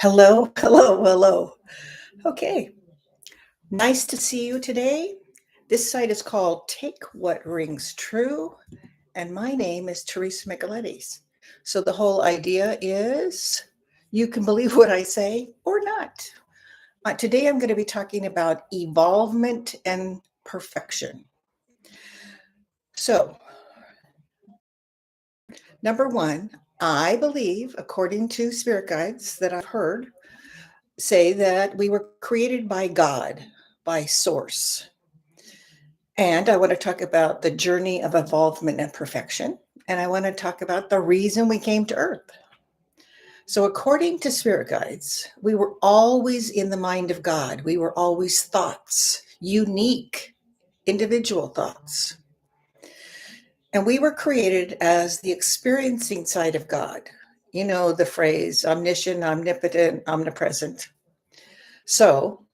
Hello, hello, hello. Okay, nice to see you today. This site is called Take What Rings True, and my name is Teresa Micheletti. So the whole idea is you can believe what I say or not. Today I'm going to be talking about evolvement and perfection. So, number one, I believe, according to spirit guides that I've heard, say that we were created by God, by Source. And I want to talk about the journey of evolvement and perfection. And I want to talk about the reason we came to Earth. So, according to spirit guides, we were always in the mind of God. We were always thoughts, unique, individual thoughts. And we were created as the experiencing side of God. You know the phrase omniscient, omnipotent, omnipresent. So,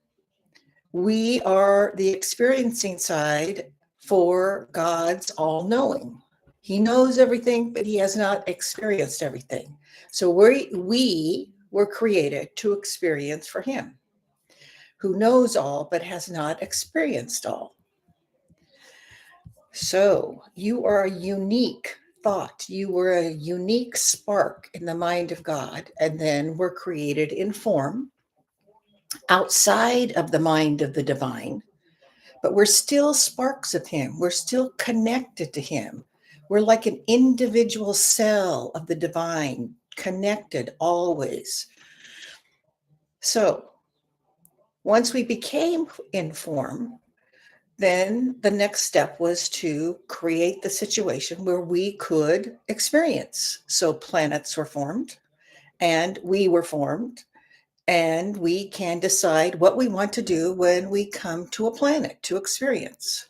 we are the experiencing side for God's all knowing. He knows everything, but he has not experienced everything. So we were created to experience for him, who knows all, but has not experienced all. So you are a unique thought. You were a unique spark in the mind of God, and then were created in form outside of the mind of the divine. But we're still sparks of him. We're still connected to him. We're like an individual cell of the divine, connected always. So once we became in form, then the next step was to create the situation where we could experience. So planets were formed and we were formed, and we can decide what we want to do when we come to a planet to experience.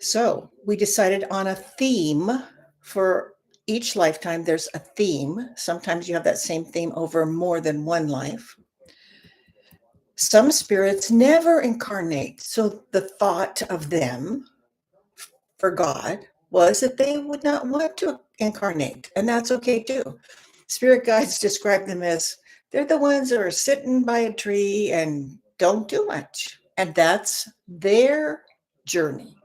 So we decided on a theme for each lifetime. There's a theme. Sometimes you have that same theme over more than one life. Some spirits never incarnate. So the thought of them for God was that they would not want to incarnate. And that's okay too. Spirit guides describe them as they're the ones that are sitting by a tree and don't do much. And that's their journey.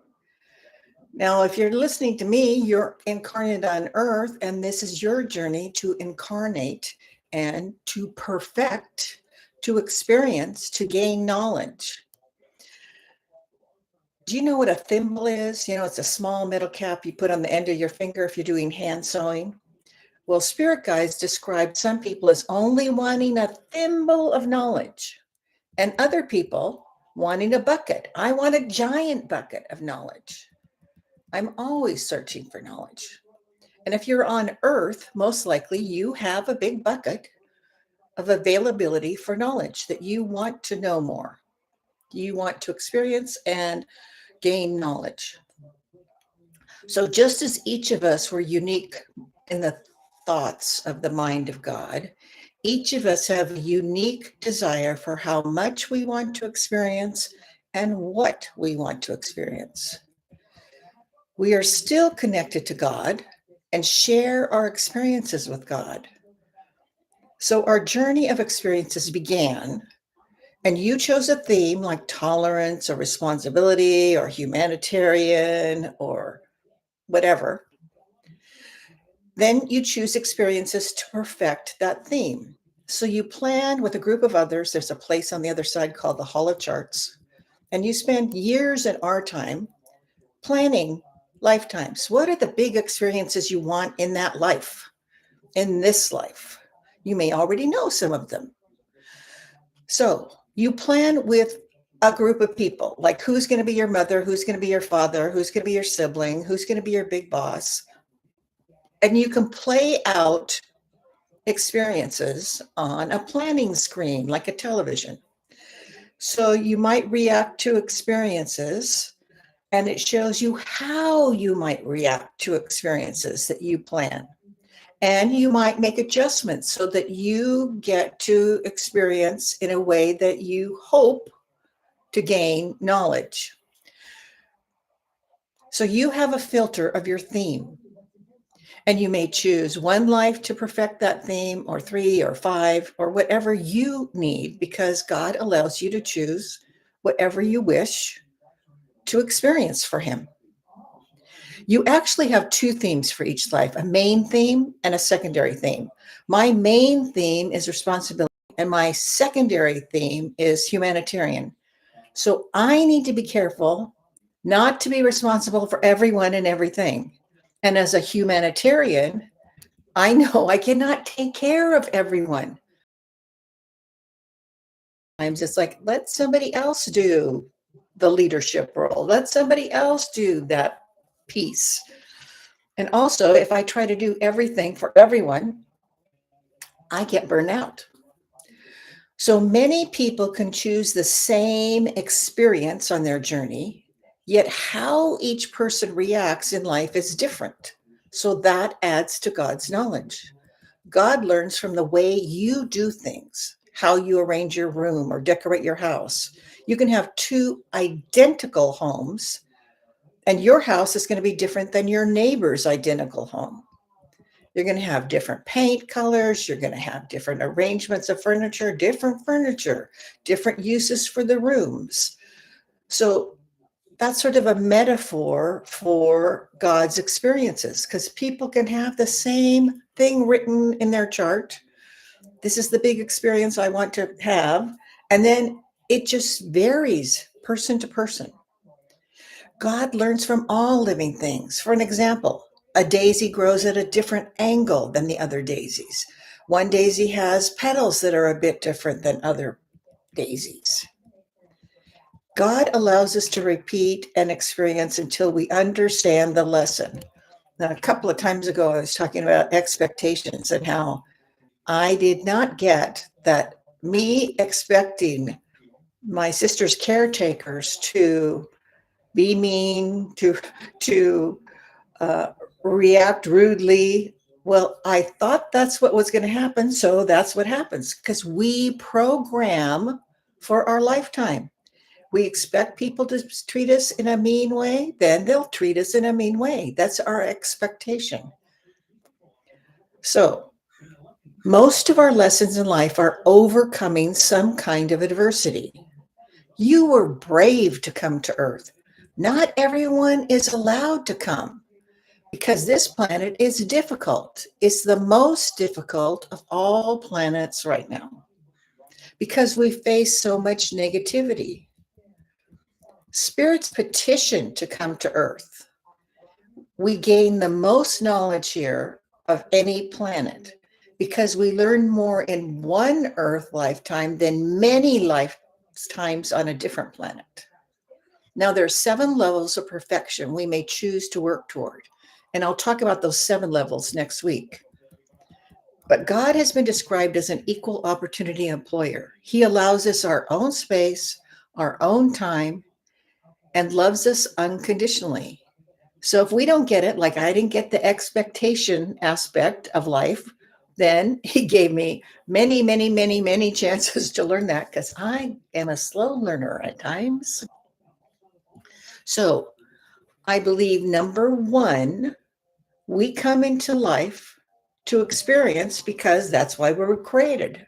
Now, if you're listening to me, you're incarnate on earth, and this is your journey to incarnate and to perfect, to experience, to gain knowledge. Do you know what a thimble is? You know, it's a small metal cap you put on the end of your finger if you're doing hand sewing. Well, spirit guides describe some people as only wanting a thimble of knowledge, and other people wanting a bucket. I want a giant bucket of knowledge. I'm always searching for knowledge. And if you're on Earth, most likely you have a big bucket of availability for knowledge that you want to know more. You want to experience and gain knowledge. So, just as each of us were unique in the thoughts of the mind of God, each of us have a unique desire for how much we want to experience and what we want to experience. We are still connected to God and share our experiences with God. So our journey of experiences began, and you chose a theme like tolerance or responsibility or humanitarian or whatever. Then you choose experiences to perfect that theme. So you plan with a group of others. There's a place on the other side called the Hall of Charts, and you spend years in our time planning lifetimes. What are the big experiences you want in that life, in this life? You may already know some of them. So you plan with a group of people, like who's going to be your mother, who's going to be your father, who's going to be your sibling, who's going to be your big boss. And you can play out experiences on a planning screen, like a television. So you might react to experiences, and it shows you how you might react to experiences that you plan. And you might make adjustments so that you get to experience in a way that you hope to gain knowledge. So you have a filter of your theme. And you may choose one life to perfect that theme, or 3 or 5, or whatever you need, because God allows you to choose whatever you wish to experience for Him. You actually have 2 themes for each life, a main theme and a secondary theme. My main theme is responsibility, and my secondary theme is humanitarian. So I need to be careful not to be responsible for everyone and everything. And as a humanitarian, I know I cannot take care of everyone. Sometimes it's like, let somebody else do the leadership role. Let somebody else do that piece. And also, if I try to do everything for everyone, I get burned out. So many people can choose the same experience on their journey, yet how each person reacts in life is different. So that adds to God's knowledge. God learns from the way you do things, how you arrange your room or decorate your house. You can have 2 identical homes, and your house is going to be different than your neighbor's identical home. You're going to have different paint colors. You're going to have different arrangements of furniture, different uses for the rooms. So that's sort of a metaphor for God's experiences, because people can have the same thing written in their chart. This is the big experience I want to have. And then it just varies person to person. God learns from all living things. For an example, a daisy grows at a different angle than the other daisies. One daisy has petals that are a bit different than other daisies. God allows us to repeat an experience until we understand the lesson. Now, a couple of times ago, I was talking about expectations and how I did not get that me expecting my sister's caretakers to be mean, to react rudely. Well, I thought that's what was going to happen, so that's what happens, because we program for our lifetime. We expect people to treat us in a mean way, then they'll treat us in a mean way. That's our expectation. So, most of our lessons in life are overcoming some kind of adversity. You were brave to come to Earth. Not everyone is allowed to come, because this planet is difficult. It's the most difficult of all planets right now, because we face so much negativity. Spirits petition to come to Earth. We gain the most knowledge here of any planet, because we learn more in one Earth lifetime than many lifetimes on a different planet. Now, there are 7 levels of perfection we may choose to work toward, and I'll talk about those 7 levels next week. But God has been described as an equal opportunity employer. He allows us our own space, our own time, and loves us unconditionally. So if we don't get it, like I didn't get the expectation aspect of life, then He gave me many, many, many, many chances to learn that, because I am a slow learner at times. So I believe, number 1, we come into life to experience, because that's why we were created.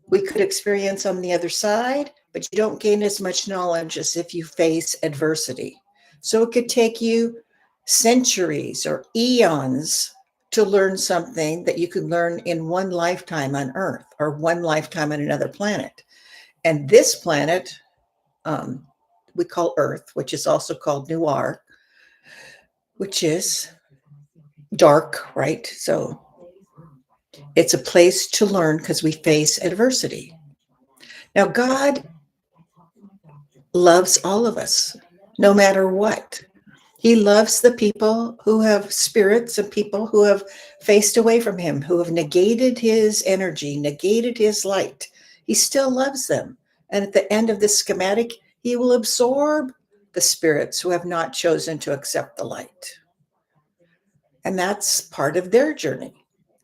We could experience on the other side, but you don't gain as much knowledge as if you face adversity. So it could take you centuries or eons to learn something that you could learn in one lifetime on Earth, or one lifetime on another planet. And this planet, we call Earth, which is also called Noir, which is dark, right? So it's a place to learn, because we face adversity. Now, God loves all of us, no matter what. He loves the people who have spirits and people who have faced away from Him, who have negated His energy, negated His light. He still loves them. And at the end of this schematic, He will absorb the spirits who have not chosen to accept the light. And that's part of their journey.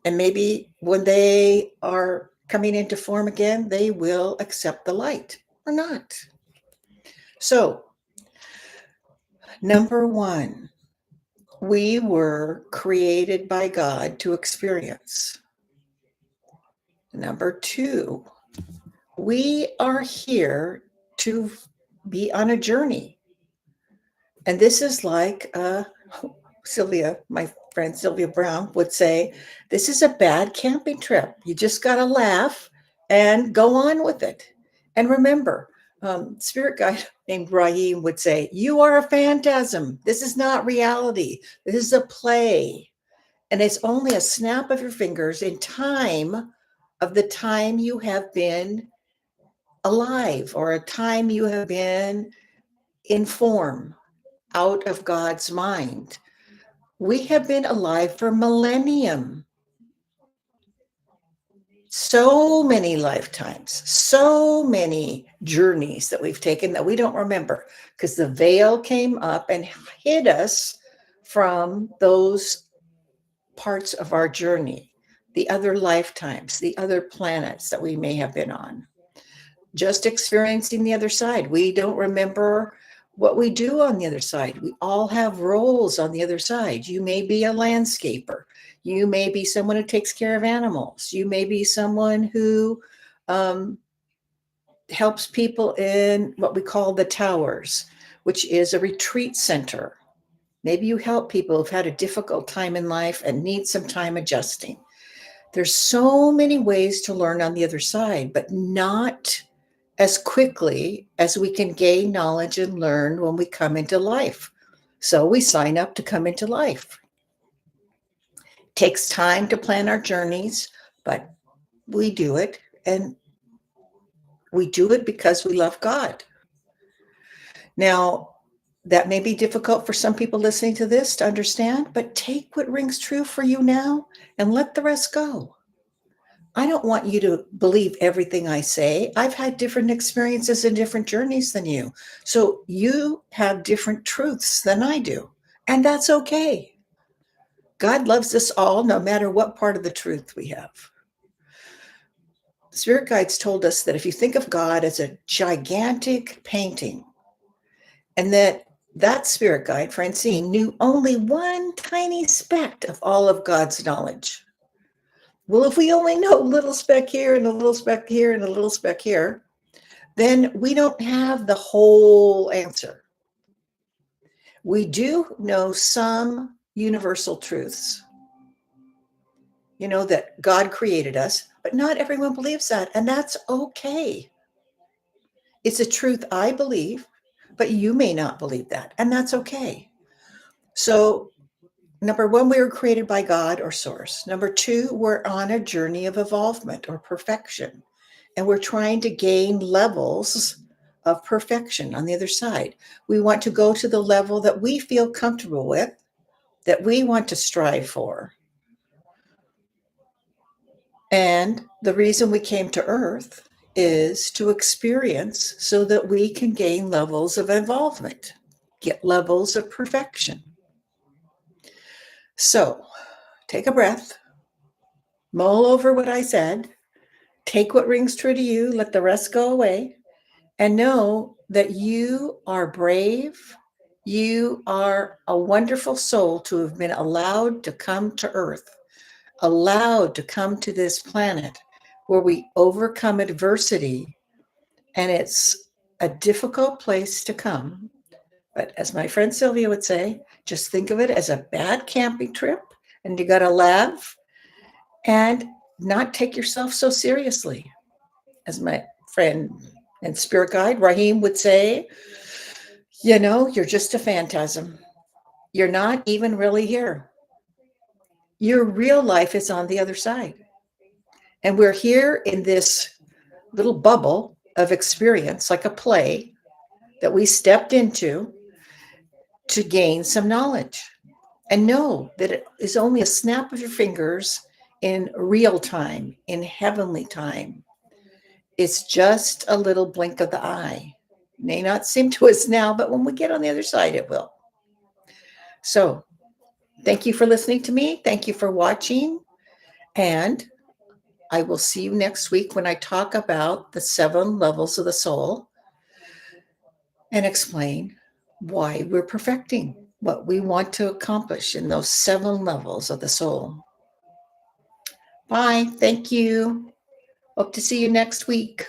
And maybe when they are coming into form again, they will accept the light or not. So, number 1, We were created by God to experience. Number two, we are here to be on a journey. And this is like Sylvia, my friend Sylvia Brown would say, this is a bad camping trip. You just got to laugh and go on with it. And remember, spirit guide named Rahim would say, you are a phantasm. This is not reality. This is a play. And it's only a snap of your fingers in time of the time you have been alive or a time you have been in form out of God's mind. We have been alive for millennium. So many lifetimes, so many journeys that we've taken that we don't remember because the veil came up and hid us from those parts of our journey, the other lifetimes, the other planets that we may have been on. Just experiencing the other side. We don't remember what we do on the other side. We all have roles on the other side. You may be a landscaper. You may be someone who takes care of animals. You may be someone who helps people in what we call the towers, which is a retreat center. Maybe you help people who've had a difficult time in life and need some time adjusting. There's so many ways to learn on the other side, but not as quickly as we can gain knowledge and learn when we come into life. So we sign up to come into life. It takes time to plan our journeys, but we do it, and we do it because we love God. Now, that may be difficult for some people listening to this to understand, but take what rings true for you now and let the rest go. I don't want you to believe everything I say. I've had different experiences and different journeys than you. So you have different truths than I do. And that's okay. God loves us all, no matter what part of the truth we have. Spirit guides told us that if you think of God as a gigantic painting, and that spirit guide, Francine, knew only one tiny speck of all of God's knowledge. Well, if we only know a little speck here and a little speck here and a little speck here, then we don't have the whole answer. We do know some universal truths, that God created us, but not everyone believes that, and that's okay. It's a truth I believe, but you may not believe that, and that's okay. So, number one, we were created by God or source. Number two, we're on a journey of evolvement or perfection. And we're trying to gain levels of perfection on the other side. We want to go to the level that we feel comfortable with, that we want to strive for. And the reason we came to Earth is to experience so that we can gain levels of involvement, get levels of perfection. So take a breath, mull over what I said, take what rings true to you, let the rest go away, and know that you are brave. You are a wonderful soul to have been allowed to come to Earth, allowed to come to this planet where we overcome adversity. And it's a difficult place to come. But as my friend Sylvia would say, just think of it as a bad camping trip, and you got to laugh and not take yourself so seriously. As my friend and spirit guide Rahim would say, you're just a phantasm. You're not even really here. Your real life is on the other side. And we're here in this little bubble of experience, like a play that we stepped into to gain some knowledge. And know that it is only a snap of your fingers in real time, in heavenly time. It's just a little blink of the eye. May not seem to us now, but when we get on the other side, it will. So thank you for listening to me. Thank you for watching. And I will see you next week when I talk about the 7 levels of the soul and explain why we're perfecting. what we want to accomplish in those 7 levels of the soul. Bye. Thank you. Hope to see you next week.